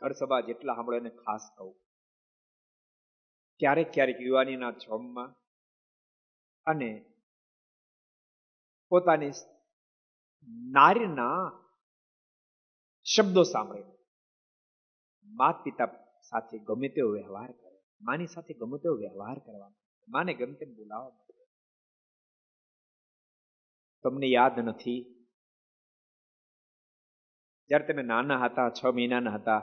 ઘર સભા જેટલા સાંભળો એને ખાસ કહું, ક્યારેક ક્યારેક યુવાનીના જોમમાં અને પોતાની નારીના શબ્દો સાંભળે માત પિતા સાથે ગમે તેવો વ્યવહાર કરે, માની સાથે ગમે તેવો વ્યવહાર કરવા, માને ગમે તેમ બોલાવવા માટે. તમને યાદ નથી જ્યારે તમે નાના હતા, 6 મહિનાના હતા,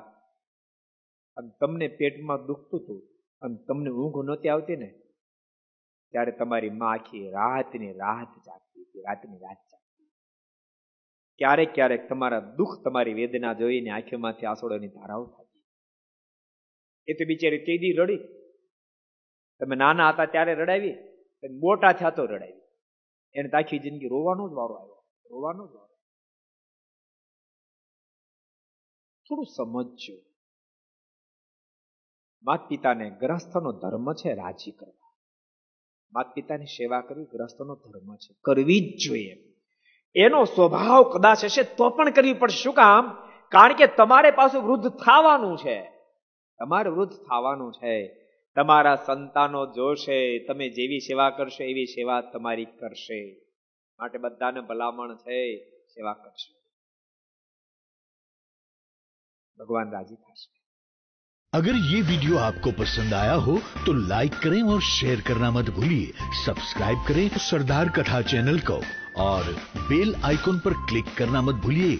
અને તમને પેટમાં દુખતું હતું અને તમને ઊંઘ નહોતી આવતી ને, ત્યારે તમારી માં આખી રાતની રાત જાગતી હતી, રાતની રાત જાગતી. ક્યારેક ક્યારેક તમારા દુઃખ, તમારી વેદના જોઈને આંખોમાંથી આંસુડાની ધારાઓ થતી. એ તો બિચારી તેદી રડી. તમે નાના હતા ત્યારે રડાવી, મોટા થયા તો રડાવી. એને આખી જિંદગી રોવાનો જ વારો આવ્યો, રોવાનો જ વારો. થોડું સમજજો, માત પિતાને ગ્રહસ્થનો ધર્મ છે રાજી કરવા. માત પિતાની સેવા કરવી ગ્રહસ્થનો ધર્મ છે, કરવી જ જોઈએ. એનો સ્વભાવ કદાચ હશે તો પણ કરવી પડશે. શું કામ? કારણ કે તમારે પાછું વૃદ્ધ થવાનું છે, તમારે વૃદ્ધ થવાનું છે. તમારા સંતાનો જોશે તમે જેવી સેવા કરશો એવી સેવા તમારી કરશે. માટે બધાને ભલામણ છે, સેવા કરશો, भगवान राजी થશે. अगर ये वीडियो आपको पसंद आया हो तो लाइक करें और शेयर करना मत भूलिए. सब्सक्राइब करें सरदार कथा चैनल को और बेल आइकॉन पर क्लिक करना मत भूलिए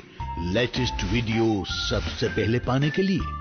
लेटेस्ट वीडियो सबसे पहले पाने के लिए.